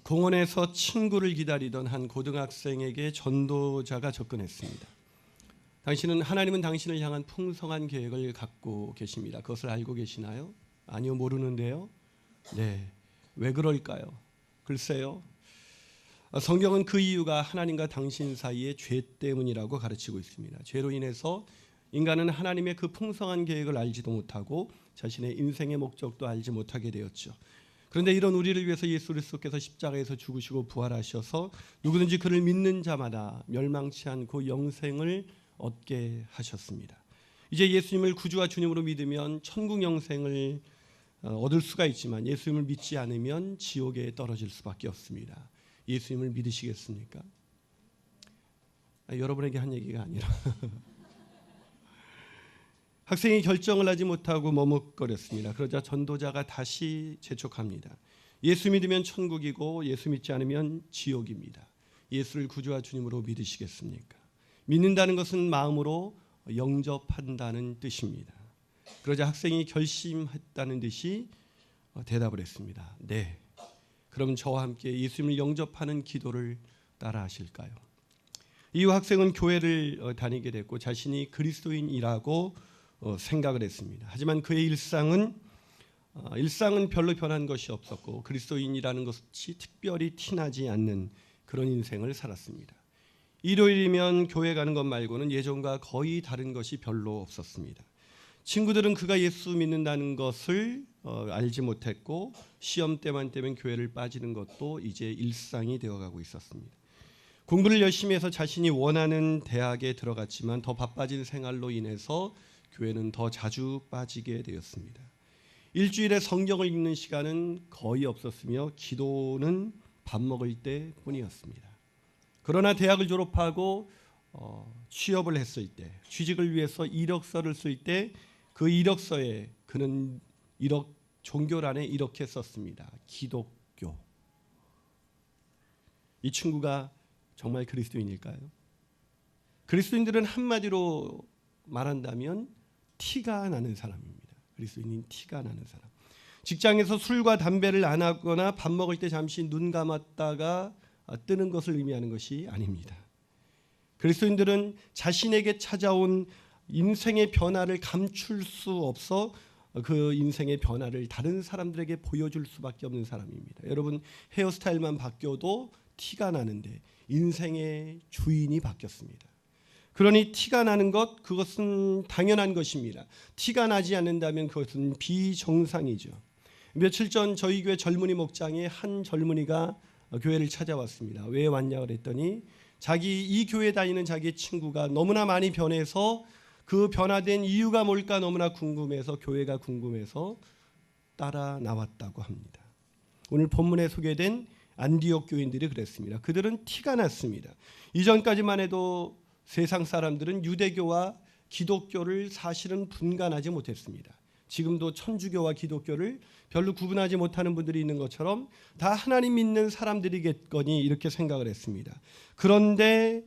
공원에서 친구를 기다리던 한 고등학생에게 전도자가 접근했습니다. 당신은 하나님은 당신을 향한 풍성한 계획을 갖고 계십니다. 그것을 알고 계시나요? 아니요, 모르는데요. 네, 왜 그럴까요? 글쎄요. 성경은 그 이유가 하나님과 당신 사이의 죄 때문이라고 가르치고 있습니다. 죄로 인해서 인간은 하나님의 그 풍성한 계획을 알지도 못하고 자신의 인생의 목적도 알지 못하게 되었죠. 그런데 이런 우리를 위해서 예수 그리스도께서 십자가에서 죽으시고 부활하셔서 누구든지 그를 믿는 자마다 멸망치 않고 영생을 얻게 하셨습니다. 이제 예수님을 구주와 주님으로 믿으면 천국 영생을 얻을 수가 있지만 예수님을 믿지 않으면 지옥에 떨어질 수밖에 없습니다. 예수님을 믿으시겠습니까? 여러분에게 한 얘기가 아니라 학생이 결정을 하지 못하고 머뭇거렸습니다. 그러자 전도자가 다시 재촉합니다. 예수 믿으면 천국이고 예수 믿지 않으면 지옥입니다. 예수를 구주와 주님으로 믿으시겠습니까? 믿는다는 것은 마음으로 영접한다는 뜻입니다. 그러자 학생이 결심했다는 듯이 대답을 했습니다. 네. 그럼 저와 함께 예수님을 영접하는 기도를 따라 하실까요? 이후 학생은 교회를 다니게 됐고 자신이 그리스도인이라고 생각을 했습니다. 하지만 그의 일상은 별로 변한 것이 없었고 그리스도인이라는 것이 특별히 티나지 않는 그런 인생을 살았습니다. 일요일이면 교회 가는 것 말고는 예전과 거의 다른 것이 별로 없었습니다. 친구들은 그가 예수 믿는다는 것을 알지 못했고 시험 때만 되면 교회를 빠지는 것도 이제 일상이 되어가고 있었습니다. 공부를 열심히 해서 자신이 원하는 대학에 들어갔지만 더 바빠진 생활로 인해서 교회는 더 자주 빠지게 되었습니다. 일주일에 성경을 읽는 시간은 거의 없었으며 기도는 밥 먹을 때뿐이었습니다. 그러나 대학을 졸업하고 취업을 했을 때, 취직을 위해서 이력서를 쓸 때 그 이력서에 그는 종교란에 이렇게 썼습니다. 기독교. 이 친구가 정말 그리스도인일까요? 그리스도인들은 한마디로 말한다면 티가 나는 사람입니다. 그리스도인인 티가 나는 사람. 직장에서 술과 담배를 안 하거나 밥 먹을 때 잠시 눈 감았다가 뜨는 것을 의미하는 것이 아닙니다. 그리스도인들은 자신에게 찾아온 인생의 변화를 감출 수 없어 그 인생의 변화를 다른 사람들에게 보여줄 수밖에 없는 사람입니다. 여러분 헤어스타일만 바뀌어도 티가 나는데 인생의 주인이 바뀌었습니다. 그러니 티가 나는 것 그것은 당연한 것입니다. 티가 나지 않는다면 그것은 비정상이죠. 며칠 전 저희 교회 젊은이 목장에 한 젊은이가 교회를 찾아왔습니다. 왜 왔냐 그랬더니 이 교회 다니는 자기 친구가 너무나 많이 변해서 그 변화된 이유가 뭘까 너무나 궁금해서 교회가 궁금해서 따라 나왔다고 합니다. 오늘 본문에 소개된 안디옥 교인들이 그랬습니다. 그들은 티가 났습니다. 이전까지만 해도 세상 사람들은 유대교와 기독교를 사실은 분간하지 못했습니다. 지금도 천주교와 기독교를 별로 구분하지 못하는 분들이 있는 것처럼 다 하나님 믿는 사람들이겠거니 이렇게 생각을 했습니다. 그런데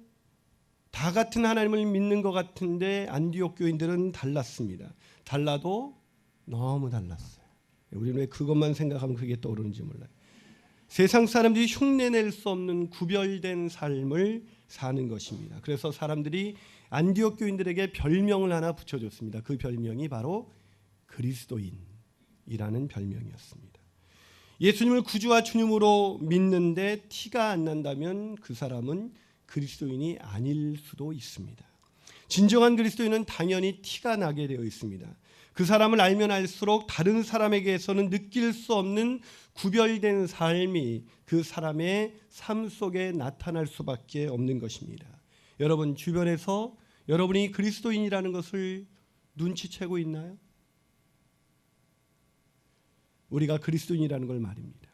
다 같은 하나님을 믿는 것 같은데 안디옥 교인들은 달랐습니다. 달라도 너무 달랐어요. 우리는 왜 그것만 생각하면 그게 떠오르는지 몰라요. 세상 사람들이 흉내낼 수 없는 구별된 삶을 사는 것입니다. 그래서 사람들이 안디옥 교인들에게 별명을 하나 붙여줬습니다. 그 별명이 바로 그리스도인이라는 별명이었습니다. 예수님을 구주와 주님으로 믿는데 티가 안 난다면 그 사람은 그리스도인이 아닐 수도 있습니다. 진정한 그리스도인은 당연히 티가 나게 되어 있습니다. 그 사람을 알면 알수록 다른 사람에게서는 느낄 수 없는 구별된 삶이 그 사람의 삶 속에 나타날 수밖에 없는 것입니다. 여러분 주변에서 여러분이 그리스도인이라는 것을 눈치채고 있나요? 우리가 그리스도인이라는 걸 말입니다.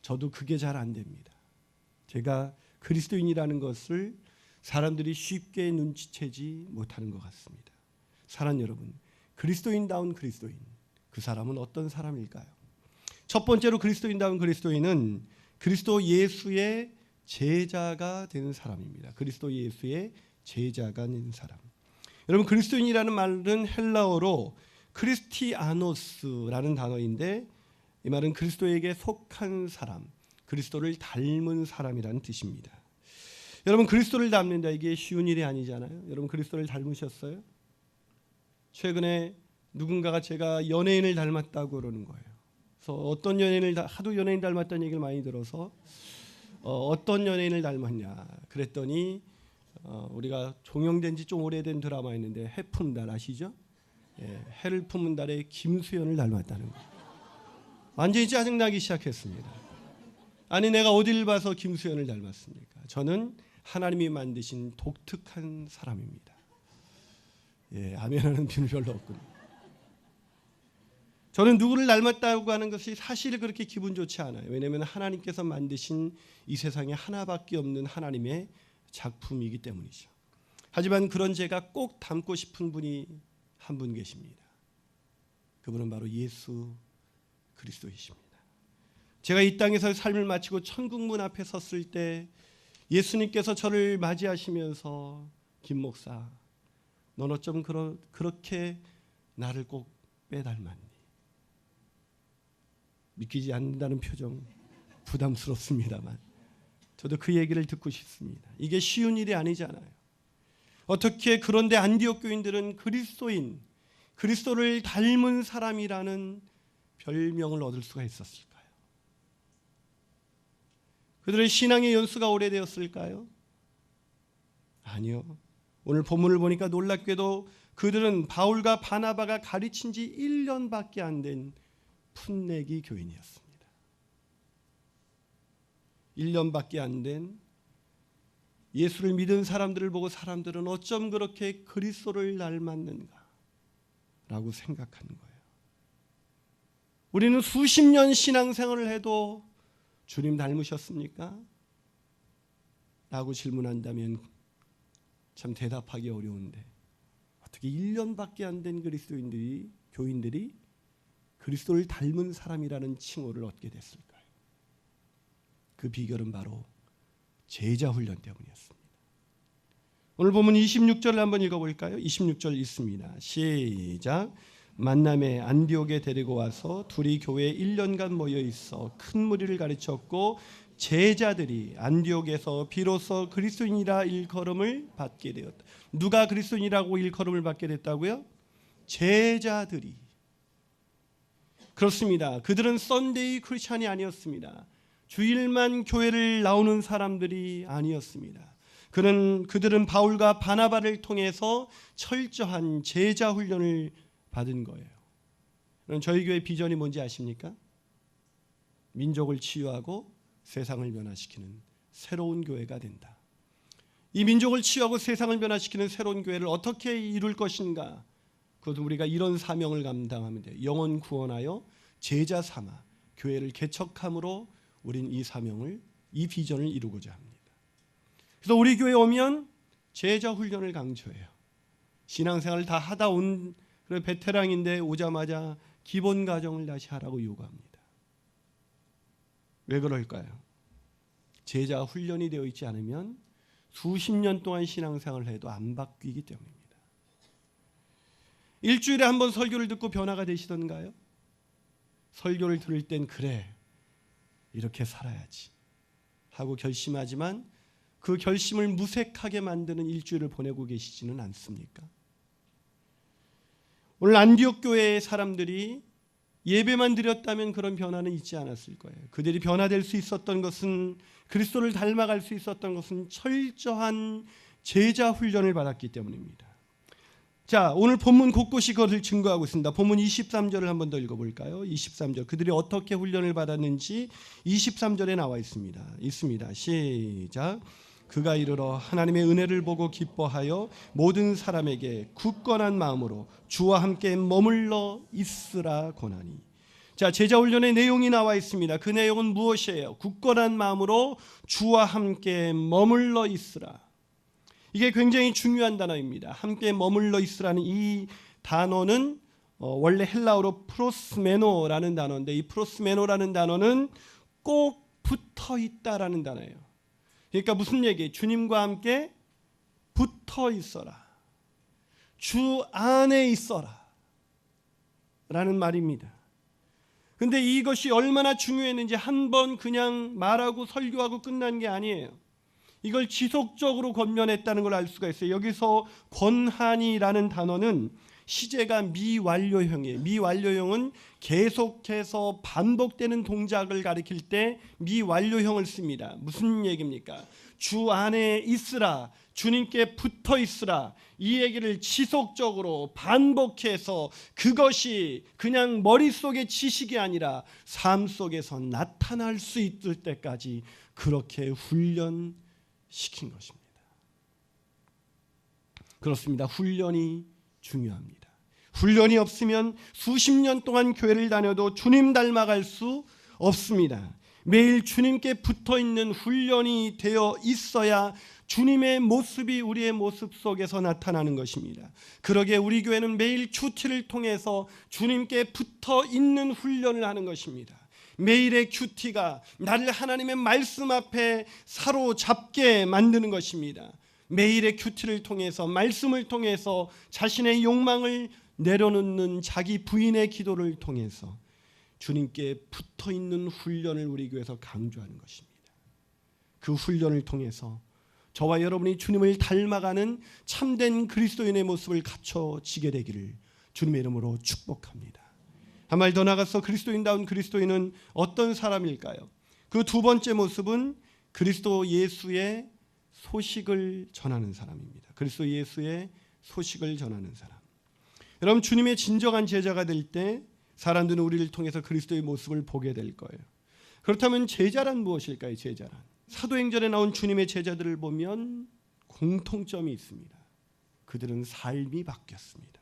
저도 그게 잘 안 됩니다. 제가 그리스도인이라는 것을 사람들이 쉽게 눈치채지 못하는 것 같습니다. 사랑하는 여러분, 그리스도인다운 그리스도인, 그 사람은 어떤 사람일까요? 첫 번째로 그리스도인다운 그리스도인은 그리스도 예수의 제자가 되는 사람입니다. 그리스도 예수의 제자가 되는 사람. 여러분 그리스도인이라는 말은 헬라어로 크리스티아노스라는 단어인데 이 말은 그리스도에게 속한 사람, 그리스도를 닮은 사람이라는 뜻입니다. 여러분, 그리스도를 닮는다, 이게 쉬운 일이 아니잖아요. 여러분, 그리스도를 닮으셨어요? 최근에 누군가가 제가 연예인을 닮았다고 그러는 거예요. 그래서 어떤 연예인을 하도 연예인 닮았다는 얘기를 많이 들어서 어떤 연예인을 닮았냐 그랬더니 우리가 종영된 지 좀 오래된 드라마 있는데 해 품은 달 아시죠? 예, 해를 품은 달에 김수현을 닮았다는 거예요. 완전히 짜증나기 시작했습니다. 아니, 내가 어딜 봐서 김수현을 닮았습니까? 저는 하나님이 만드신 독특한 사람입니다. 예, 아멘하는 비는 별로 없군요. 저는 누구를 닮았다고 하는 것이 사실 그렇게 기분 좋지 않아요. 왜냐하면 하나님께서 만드신 이 세상에 하나밖에 없는 하나님의 작품이기 때문이죠. 하지만 그런 제가 꼭 닮고 싶은 분이 한 분 계십니다. 그분은 바로 예수 그리스도이십니다. 제가 이 땅에서 삶을 마치고 천국 문 앞에 섰을 때 예수님께서 저를 맞이하시면서 김 목사, 넌 어쩜 그렇게 나를 꼭 빼닮았니? 믿기지 않는다는 표정 부담스럽습니다만 저도 그 얘기를 듣고 싶습니다. 이게 쉬운 일이 아니잖아요. 어떻게 그런데 안디옥 교인들은 그리스도인, 그리스도를 닮은 사람이라는 별명을 얻을 수가 있었을까요? 그들의 신앙의 연수가 오래되었을까요? 아니요. 오늘 본문을 보니까 놀랍게도 그들은 바울과 바나바가 가르친 지 1년밖에 안 된 풋내기 교인이었습니다. 1년밖에 안 된 예수를 믿은 사람들을 보고 사람들은 어쩜 그렇게 그리스도를 닮았는가 라고 생각하는 거예요. 우리는 수십 년 신앙생활을 해도 주님 닮으셨습니까? 라고 질문한다면 참 대답하기 어려운데 어떻게 1년밖에 안 된 교인들이 그리스도를 닮은 사람이라는 칭호를 얻게 됐을까요? 그 비결은 바로 제자 훈련 때문이었습니다. 오늘 보면 26절을 한번 읽어볼까요? 26절 있습니다. 시작. 만남에 안디옥에 데리고 와서 둘이 교회에 1년간 모여 있어 큰 무리를 가르쳤고 제자들이 안디옥에서 비로소 그리스도인이라 일컬음을 받게 되었다. 누가 그리스도인이라고 일컬음을 받게 됐다고요? 제자들이. 그렇습니다. 그들은 썬데이 크리스찬이 아니었습니다. 주일만 교회를 나오는 사람들이 아니었습니다. 그들은 바울과 바나바를 통해서 철저한 제자 훈련을 받은 거예요. 그럼 저희 교회 비전이 뭔지 아십니까? 민족을 치유하고 세상을 변화시키는 새로운 교회가 된다. 이 민족을 치유하고 세상을 변화시키는 새로운 교회를 어떻게 이룰 것인가? 그것도 우리가 이런 사명을 감당하면 돼요. 영혼 구원하여 제자 삼아 교회를 개척함으로 우린 이 사명을, 이 비전을 이루고자 합니다. 그래서 우리 교회에 오면 제자 훈련을 강조해요. 신앙생활을 다 하다 온 그런 베테랑인데 오자마자 기본 과정을 다시 하라고 요구합니다. 왜 그럴까요? 제자 훈련이 되어 있지 않으면 수십 년 동안 신앙생활을 해도 안 바뀌기 때문입니다. 일주일에 한 번 설교를 듣고 변화가 되시던가요? 설교를 들을 땐 그래, 이렇게 살아야지 하고 결심하지만 그 결심을 무색하게 만드는 일주일을 보내고 계시지는 않습니까? 오늘 안디옥 교회의 사람들이 예배만 드렸다면 그런 변화는 있지 않았을 거예요. 그들이 변화될 수 있었던 것은, 그리스도를 닮아갈 수 있었던 것은 철저한 제자 훈련을 받았기 때문입니다. 자, 오늘 본문 곳곳이 그것을 증거하고 있습니다. 본문 23절을 한 번 더 읽어볼까요? 23절. 그들이 어떻게 훈련을 받았는지 23절에 나와 있습니다. 시작. 그가 이르러 하나님의 은혜를 보고 기뻐하여 모든 사람에게 굳건한 마음으로 주와 함께 머물러 있으라 권하니. 자, 제자 훈련의 내용이 나와 있습니다. 그 내용은 무엇이에요? 굳건한 마음으로 주와 함께 머물러 있으라. 이게 굉장히 중요한 단어입니다. 함께 머물러 있으라는 이 단어는 원래 헬라어로 프로스메노라는 단어인데, 이 프로스메노라는 단어는 꼭 붙어 있다라는 단어예요. 그러니까 무슨 얘기예요? 주님과 함께 붙어 있어라, 주 안에 있어라 라는 말입니다. 근데 이것이 얼마나 중요했는지 한 번 그냥 말하고 설교하고 끝난 게 아니에요. 이걸 지속적으로 권면했다는 걸 알 수가 있어요. 여기서 권한이라는 단어는 시제가 미완료형이에요. 미완료형은 계속해서 반복되는 동작을 가리킬 때 미완료형을 씁니다. 무슨 얘기입니까? 주 안에 있으라, 주님께 붙어 있으라, 이 얘기를 지속적으로 반복해서 그것이 그냥 머릿속의 지식이 아니라 삶 속에서 나타날 수 있을 때까지 그렇게 훈련시킨 것입니다. 그렇습니다. 훈련이 중요합니다. 훈련이 없으면 수십 년 동안 교회를 다녀도 주님 닮아갈 수 없습니다. 매일 주님께 붙어있는 훈련이 되어 있어야 주님의 모습이 우리의 모습 속에서 나타나는 것입니다. 그러기에 우리 교회는 매일 큐티를 통해서 주님께 붙어있는 훈련을 하는 것입니다. 매일의 큐티가 나를 하나님의 말씀 앞에 사로잡게 만드는 것입니다. 매일의 큐티를 통해서, 말씀을 통해서 자신의 욕망을 내려놓는 자기 부인의 기도를 통해서 주님께 붙어있는 훈련을 우리 교회에서 강조하는 것입니다. 그 훈련을 통해서 저와 여러분이 주님을 닮아가는 참된 그리스도인의 모습을 갖춰지게 되기를 주님의 이름으로 축복합니다. 한 말 더 나가서 그리스도인다운 그리스도인은 어떤 사람일까요? 그 두 번째 모습은 그리스도 예수의 소식을 전하는 사람입니다. 그리스도 예수의 소식을 전하는 사람. 여러분, 주님의 진정한 제자가 될 때 사람들은 우리를 통해서 그리스도의 모습을 보게 될 거예요. 그렇다면 제자란 무엇일까요? 제자란. 사도행전에 나온 주님의 제자들을 보면 공통점이 있습니다. 그들은 삶이 바뀌었습니다.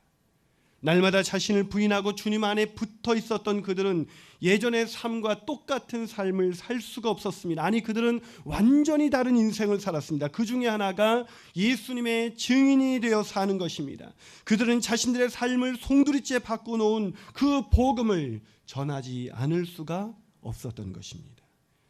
날마다 자신을 부인하고 주님 안에 붙어 있었던 그들은 예전의 삶과 똑같은 삶을 살 수가 없었습니다. 아니, 그들은 완전히 다른 인생을 살았습니다. 그 중에 하나가 예수님의 증인이 되어 사는 것입니다. 그들은 자신들의 삶을 송두리째 바꿔놓은 그 복음을 전하지 않을 수가 없었던 것입니다.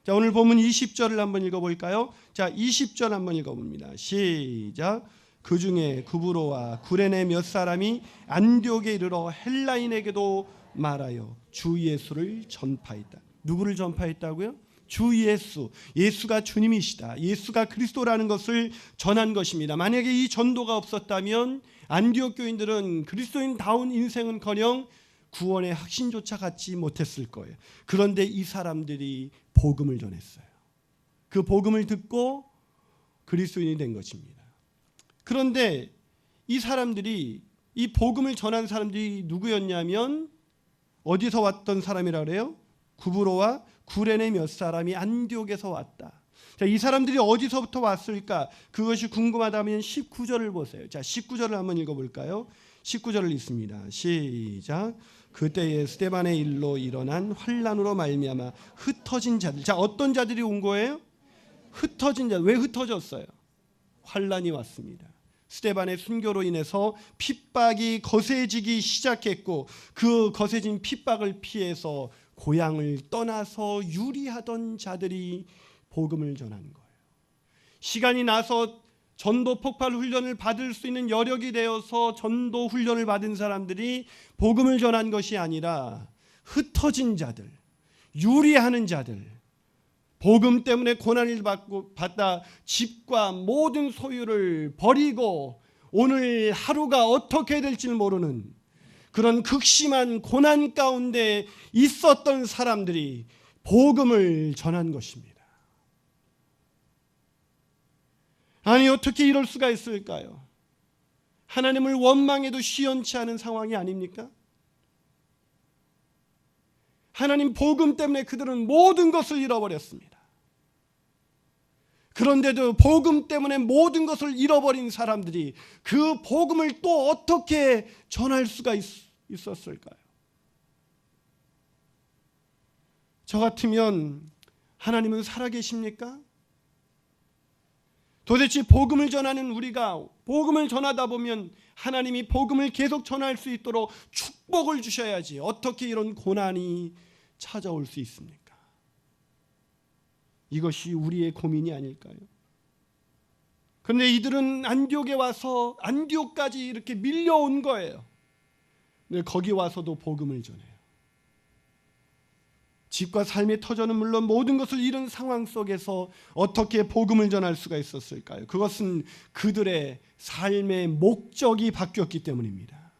자, 오늘 본문 20절을 한번 읽어볼까요? 자, 20절 한번 읽어봅니다. 시작. 그 중에 구브로와 구레네 몇 사람이 안디옥에 이르러 헬라인에게도 말하여 주 예수를 전파했다. 누구를 전파했다고요? 주 예수. 예수가 주님이시다, 예수가 그리스도라는 것을 전한 것입니다. 만약에 이 전도가 없었다면 안디옥 교인들은 그리스도인다운 인생은커녕 구원의 확신조차 갖지 못했을 거예요. 그런데 이 사람들이 복음을 전했어요. 그 복음을 듣고 그리스도인이 된 것입니다. 그런데 이 사람들이, 이 복음을 전한 사람들이 누구였냐면 어디서 왔던 사람이라 그래요? 구브로와 구레네 몇 사람이 안디옥에서 왔다. 자, 이 사람들이 어디서부터 왔을까? 그것이 궁금하다면 19절을 보세요. 자, 19절을 한번 읽어볼까요? 19절을 읽습니다. 시작. 그때에 스데반의 일로 일어난 환난으로 말미암아 흩어진 자들. 자, 어떤 자들이 온 거예요? 흩어진 자들. 왜 흩어졌어요? 환난이 왔습니다. 스데반의 순교로 인해서 핍박이 거세지기 시작했고 그 거세진 핍박을 피해서 고향을 떠나서 유리하던 자들이 복음을 전한 거예요. 시간이 나서 전도 폭발 훈련을 받을 수 있는 여력이 되어서 전도 훈련을 받은 사람들이 복음을 전한 것이 아니라 흩어진 자들, 유리하는 자들, 복음 때문에 고난을 받다 집과 모든 소유를 버리고 오늘 하루가 어떻게 될지 모르는 그런 극심한 고난 가운데 있었던 사람들이 복음을 전한 것입니다. 아니, 어떻게 이럴 수가 있을까요? 하나님을 원망해도 시원치 않은 상황이 아닙니까? 하나님 복음 때문에 그들은 모든 것을 잃어버렸습니다. 그런데도 복음 때문에 모든 것을 잃어버린 사람들이 그 복음을 또 어떻게 전할 수가 있었을까요? 저 같으면 하나님은 살아계십니까? 도대체 복음을 전하는 우리가 복음을 전하다 보면 하나님이 복음을 계속 전할 수 있도록 축복을 주셔야지 어떻게 이런 고난이 찾아올 수 있습니까? 이것이 우리의 고민이 아닐까요? 그런데 이들은 안디옥에 와서 안디옥까지 이렇게 밀려온 거예요. 근데 거기 와서도 복음을 전해요. 집과 삶의 터전은 물론 모든 것을 잃은 상황 속에서 어떻게 복음을 전할 수가 있었을까요? 그것은 그들의 삶의 목적이 바뀌었기 때문입니다.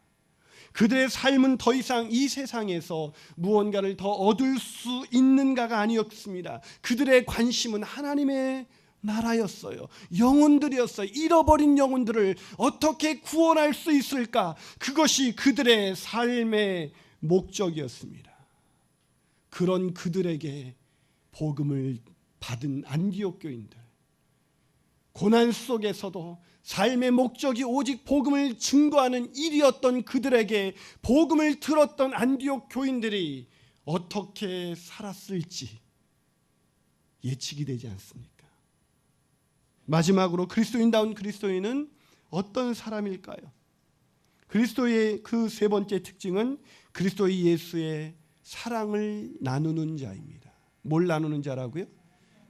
그들의 삶은 더 이상 이 세상에서 무언가를 더 얻을 수 있는가가 아니었습니다. 그들의 관심은 하나님의 나라였어요. 영혼들이었어요. 잃어버린 영혼들을 어떻게 구원할 수 있을까? 그것이 그들의 삶의 목적이었습니다. 그런 그들에게 복음을 받은 안디옥 교인들, 고난 속에서도 삶의 목적이 오직 복음을 증거하는 일이었던 그들에게 복음을 들었던 안디옥 교인들이 어떻게 살았을지 예측이 되지 않습니까? 마지막으로 그리스도인다운 그리스도인은 어떤 사람일까요? 그리스도의 그 세 번째 특징은 그리스도의 예수의 사랑을 나누는 자입니다. 뭘 나누는 자라고요?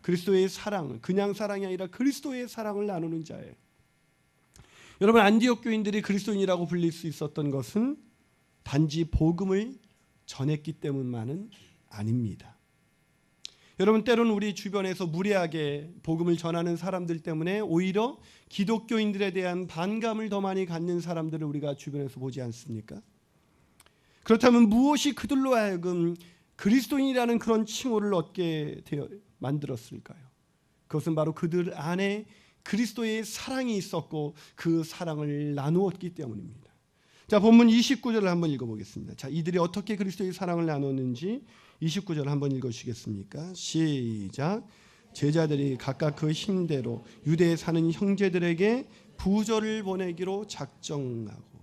그리스도의 사랑을, 그냥 사랑이 아니라 그리스도의 사랑을 나누는 자예요. 여러분, 안디옥 교인들이 그리스도인이라고 불릴 수 있었던 것은 단지 복음을 전했기 때문만은 아닙니다. 여러분, 때로는 우리 주변에서 무례하게 복음을 전하는 사람들 때문에 오히려 기독교인들에 대한 반감을 더 많이 갖는 사람들을 우리가 주변에서 보지 않습니까? 그렇다면 무엇이 그들로 하여금 그리스도인이라는 그런 칭호를 얻게 만들었을까요? 그것은 바로 그들 안에 그리스도의 사랑이 있었고 그 사랑을 나누었기 때문입니다. 자, 본문 29절을 한번 읽어보겠습니다. 자, 이들이 어떻게 그리스도의 사랑을 나눴는지 29절 한번 읽어주시겠습니까? 시작. 제자들이 각각 그 힘대로 유대에 사는 형제들에게 부조를 보내기로 작정하고.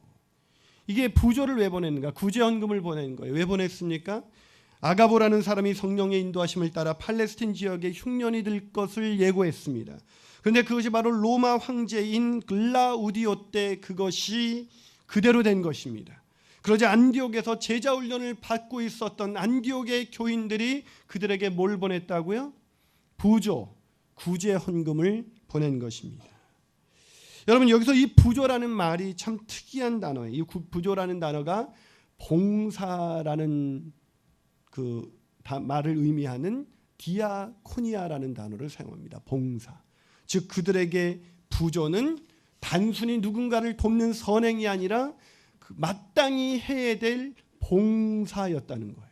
이게 부조를 왜 보냈는가? 구제헌금을 보낸 거예요. 왜 보냈습니까? 아가보라는 사람이 성령의 인도하심을 따라 팔레스틴 지역에 흉년이 들 것을 예고했습니다. 그런데 그것이 바로 로마 황제인 글라우디오 때 그것이 그대로 된 것입니다. 그러자 안디옥에서 제자 훈련을 받고 있었던 안디옥의 교인들이 그들에게 뭘 보냈다고요? 부조, 구제 헌금을 보낸 것입니다. 여러분, 여기서 이 부조라는 말이 참 특이한 단어예요. 이 부조라는 단어가 봉사라는 그 말을 의미하는 디아코니아라는 단어를 사용합니다. 봉사. 즉 그들에게 부조는 단순히 누군가를 돕는 선행이 아니라 마땅히 해야 될 봉사였다는 거예요.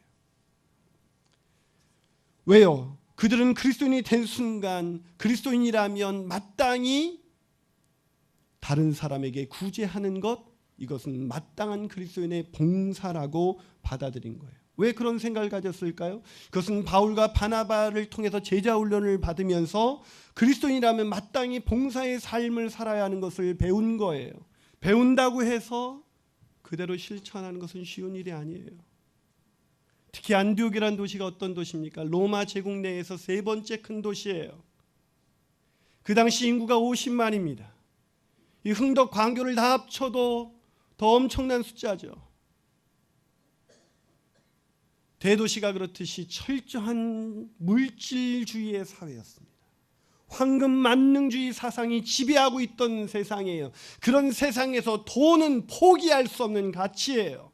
왜요? 그들은 그리스도인이 된 순간 그리스도인이라면 마땅히 다른 사람에게 구제하는 것, 이것은 마땅한 그리스도인의 봉사라고 받아들인 거예요. 왜 그런 생각을 가졌을까요? 그것은 바울과 바나바를 통해서 제자 훈련을 받으면서 그리스도인이라면 마땅히 봉사의 삶을 살아야 하는 것을 배운 거예요. 배운다고 해서 그대로 실천하는 것은 쉬운 일이 아니에요. 특히 안디옥이라는 도시가 어떤 도시입니까? 로마 제국 내에서 세 번째 큰 도시예요. 그 당시 인구가 50만입니다. 이 흥덕 광교를 다 합쳐도 더 엄청난 숫자죠. 대도시가 그렇듯이 철저한 물질주의의 사회였습니다. 황금 만능주의 사상이 지배하고 있던 세상이에요. 그런 세상에서 돈은 포기할 수 없는 가치예요.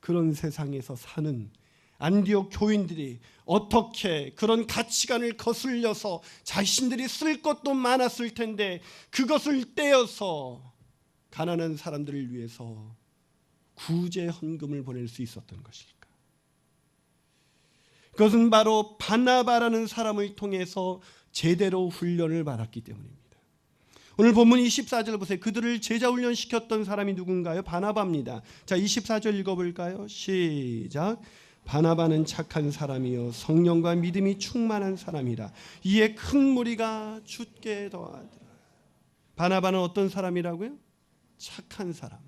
그런 세상에서 사는 안디옥 교인들이 어떻게 그런 가치관을 거슬려서 자신들이 쓸 것도 많았을 텐데 그것을 떼어서 가난한 사람들을 위해서 구제 헌금을 보낼 수 있었던 것일까? 그것은 바로 바나바라는 사람을 통해서 제대로 훈련을 받았기 때문입니다. 오늘 본문 24절 보세요. 그들을 제자 훈련시켰던 사람이 누군가요? 바나바입니다. 자, 24절 읽어볼까요? 시작. 바나바는 착한 사람이요 성령과 믿음이 충만한 사람이라 이에 큰 무리가 죽게 더하더라. 바나바는 어떤 사람이라고요? 착한 사람.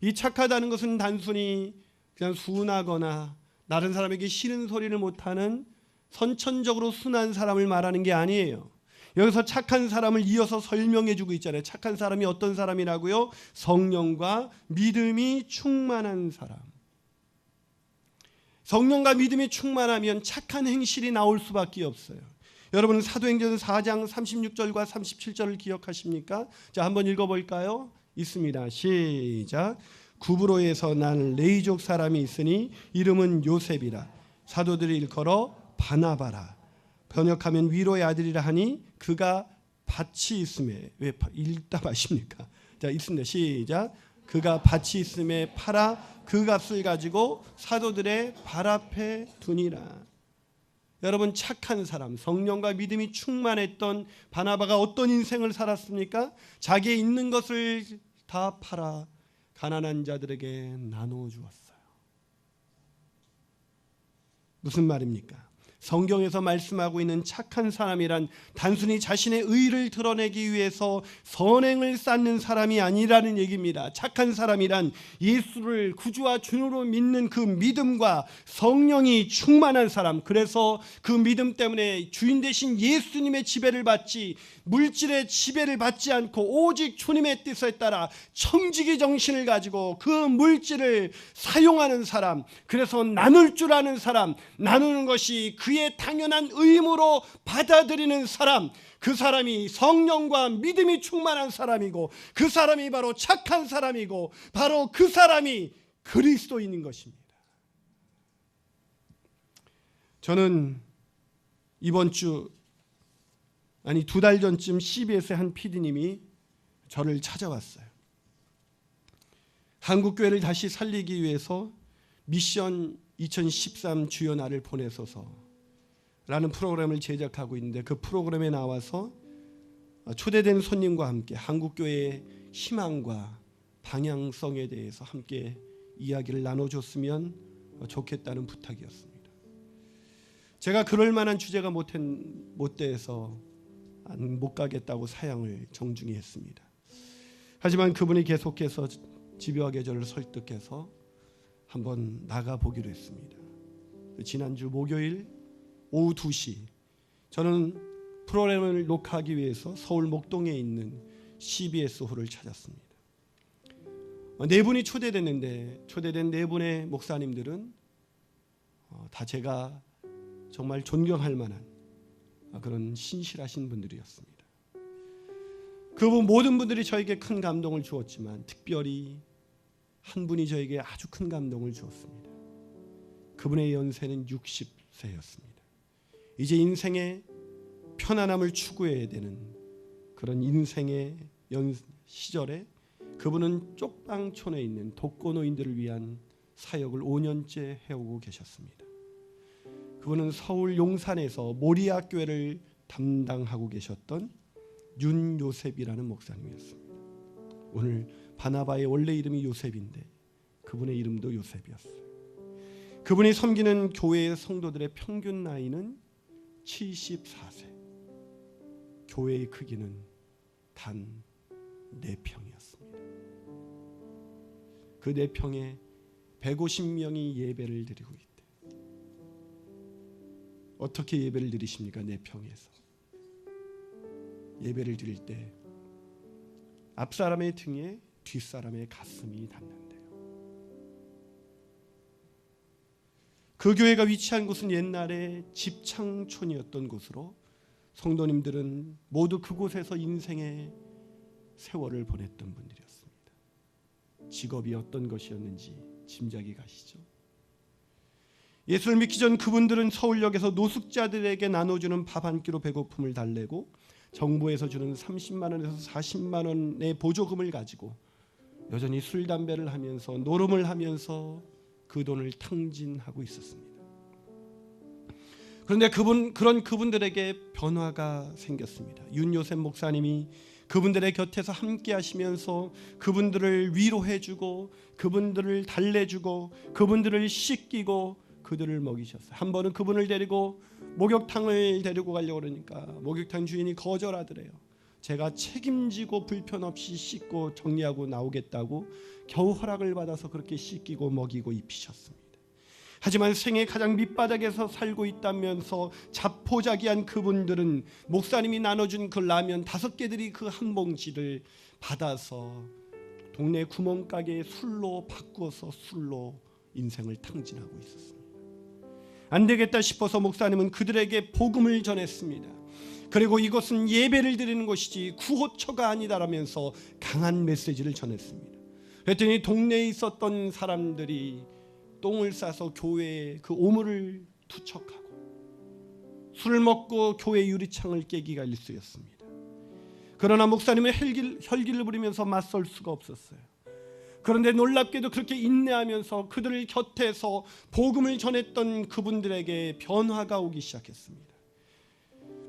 이 착하다는 것은 단순히 그냥 순하거나 다른 사람에게 싫은 소리를 못하는 선천적으로 순한 사람을 말하는 게 아니에요. 여기서 착한 사람을 이어서 설명해 주고 있잖아요. 착한 사람이 어떤 사람이라고요? 성령과 믿음이 충만한 사람. 성령과 믿음이 충만하면 착한 행실이 나올 수밖에 없어요. 여러분은 사도행전 4장 36절과 37절을 기억하십니까? 자, 한번 읽어볼까요? 있습니다. 시작. 구브로에서 난 레이족 사람이 있으니 이름은 요셉이라. 사도들이 일컬어 바나바라. 번역하면 위로의 아들이라 하니 그가 밭이 있음에. 왜 읽다 마십니까? 자, 읽습니다. 시작. 그가 밭이 있음에 팔아 그 값을 가지고 사도들의 발 앞에 두니라. 여러분, 착한 사람, 성령과 믿음이 충만했던 바나바가 어떤 인생을 살았습니까? 자기의 있는 것을 다 팔아 가난한 자들에게 나누어 주었어요. 무슨 말입니까? 성경에서 말씀하고 있는 착한 사람이란 단순히 자신의 의를 드러내기 위해서 선행을 쌓는 사람이 아니라는 얘기입니다. 착한 사람이란 예수를 구주와 주로 믿는 그 믿음과 성령이 충만한 사람, 그래서 그 믿음 때문에 주인 되신 예수님의 지배를 받지, 물질의 지배를 받지 않고 오직 주님의 뜻에 따라 청지기 정신을 가지고 그 물질을 사용하는 사람, 그래서 나눌 줄 아는 사람, 나누는 것이 그의 당연한 의무로 받아들이는 사람, 그 사람이 성령과 믿음이 충만한 사람이고, 그 사람이 바로 착한 사람이고, 바로 그 사람이 그리스도인인 것입니다. 저는 이번 주, 아니 2달 전쯤 CBS의 한 PD님이 저를 찾아왔어요. 한국교회를 다시 살리기 위해서 미션 2013 주여 나를 보내소서 라는 프로그램을 제작하고 있는데, 그 프로그램에 나와서 초대된 손님과 함께 한국교회의 희망과 방향성에 대해서 함께 이야기를 나눠줬으면 좋겠다는 부탁이었습니다. 제가 그럴 만한 주제가 못 돼서 못 가겠다고 사양을 정중히 했습니다. 하지만 그분이 계속해서 집요하게 저를 설득해서 한번 나가보기로 했습니다. 지난주 목요일 오후 2시 저는 프로그램을 녹화하기 위해서 서울 목동에 있는 CBS 홀을 찾았습니다. 네 분이 초대됐는데, 초대된 네 분의 목사님들은 다 제가 정말 존경할 만한 그런 신실하신 분들이었습니다. 그 모든 분들이 저에게 큰 감동을 주었지만 특별히 한 분이 저에게 아주 큰 감동을 주었습니다. 그분의 연세는 60세였습니다. 이제 인생의 편안함을 추구해야 되는 그런 인생의 시절에 그분은 쪽방촌에 있는 독거노인들을 위한 사역을 5년째 해오고 계셨습니다. 그분은 서울 용산에서 모리아 교회를 담당하고 계셨던 윤요셉이라는 목사님이었습니다. 오늘 바나바의 원래 이름이 요셉인데 그분의 이름도 요셉이었어요. 그분이 섬기는 교회의 성도들의 평균 나이는 74세. 교회의 크기는 단 4평이었습니다. 그 4평에 150명이 예배를 드리고 있대. 어떻게 예배를 드리십니까? 4평에서 예배를 드릴 때 앞사람의 등에 뒷사람의 가슴이 닿는데요. 그 교회가 위치한 곳은 옛날에 집창촌이었던 곳으로 성도님들은 모두 그곳에서 인생의 세월을 보냈던 분들이었습니다. 직업이 어떤 것이었는지 짐작이 가시죠? 예수를 믿기 전 그분들은 서울역에서 노숙자들에게 나눠주는 밥 한 끼로 배고픔을 달래고 정부에서 주는 30만 원에서 40만 원의 보조금을 가지고 여전히 술 담배를 하면서 노름을 하면서 그 돈을 탕진하고 있었습니다. 그런데 그런 그분들에게 변화가 생겼습니다. 윤요셉 목사님이 그분들의 곁에서 함께 하시면서 그분들을 위로해주고 그분들을 달래주고 그분들을 씻기고 그들을 먹이셨어요. 한 번은 그분을 데리고 목욕탕을 데리고 가려고 그러니까 목욕탕 주인이 거절하더래요. 제가 책임지고 불편 없이 씻고 정리하고 나오겠다고 겨우 허락을 받아서 그렇게 씻기고 먹이고 입히셨습니다. 하지만 생애 가장 밑바닥에서 살고 있다면서 자포자기한 그분들은 목사님이 나눠준 그 라면 5개들이 그 한 봉지를 받아서 동네 구멍가게에 술로 바꾸어서 술로 인생을 탕진하고 있었습니다. 안 되겠다 싶어서 목사님은 그들에게 복음을 전했습니다. 그리고 이것은 예배를 드리는 곳이지 구호처가 아니다라면서 강한 메시지를 전했습니다. 그랬더니 동네에 있었던 사람들이 똥을 싸서 교회에 그 오물을 투척하고 술을 먹고 교회 유리창을 깨기가 일쑤였습니다. 그러나 목사님은 혈기를 부리면서 맞설 수가 없었어요. 그런데 놀랍게도 그렇게 인내하면서 그들을 곁에서 복음을 전했던 그분들에게 변화가 오기 시작했습니다.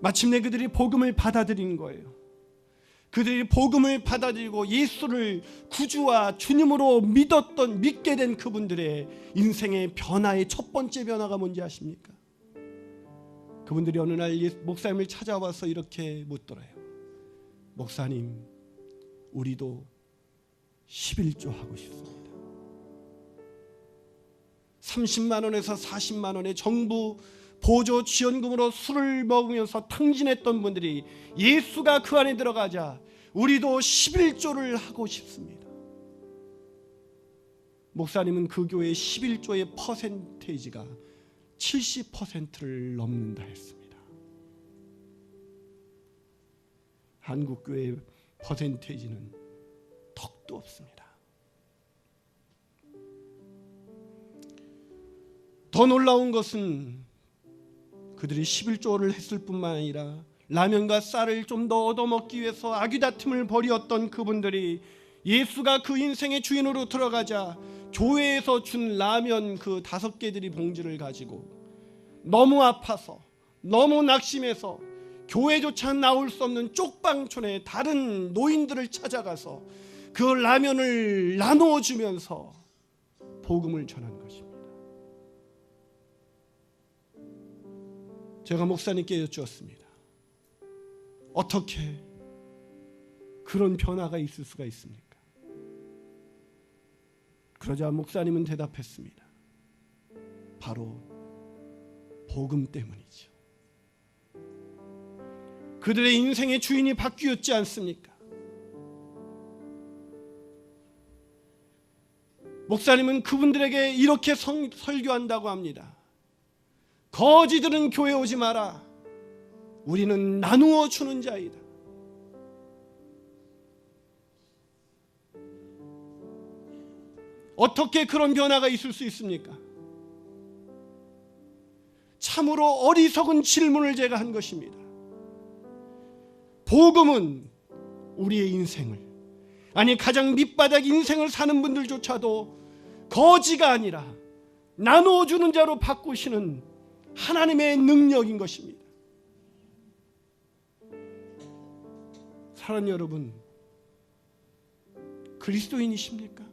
마침내 그들이 복음을 받아들인 거예요. 그들이 복음을 받아들이고 예수를 구주와 주님으로 믿게 된 그분들의 인생의 변화의 첫 번째 변화가 뭔지 아십니까? 그분들이 어느 날 목사님을 찾아와서 이렇게 묻더래요. 목사님, 우리도 11조 하고 싶습니다. 30만 원에서 40만 원의 정부 보조 지원금으로 술을 먹으면서 탕진했던 분들이 예수가 그 안에 들어가자 우리도 11조를 하고 싶습니다. 목사님은 그 교회의 11조의 퍼센테이지가 70%를 넘는다 했습니다. 한국 교회의 퍼센테이지는 턱도 없습니다. 더 놀라운 것은 그들이 11조를 했을 뿐만 아니라 라면과 쌀을 좀 더 얻어먹기 위해서 아귀다툼을 벌이었던 그분들이 예수가 그 인생의 주인으로 들어가자 교회에서 준 라면 그 5개들이 봉지를 가지고 너무 아파서 너무 낙심해서 교회조차 나올 수 없는 쪽방촌에 다른 노인들을 찾아가서 그 라면을 나누어 주면서 복음을 전한 것입니다. 제가 목사님께 여쭈었습니다. 어떻게 그런 변화가 있을 수가 있습니까? 그러자 목사님은 대답했습니다. 바로 복음 때문이죠. 그들의 인생의 주인이 바뀌었지 않습니까? 목사님은 그분들에게 이렇게 설교한다고 합니다. 거지들은 교회 오지 마라. 우리는 나누어 주는 자이다. 어떻게 그런 변화가 있을 수 있습니까? 참으로 어리석은 질문을 제가 한 것입니다. 복음은 우리의 인생을, 아니 가장 밑바닥 인생을 사는 분들조차도 거지가 아니라 나누어 주는 자로 바꾸시는 하나님의 능력인 것입니다. 사랑하는 여러분, 그리스도인이십니까?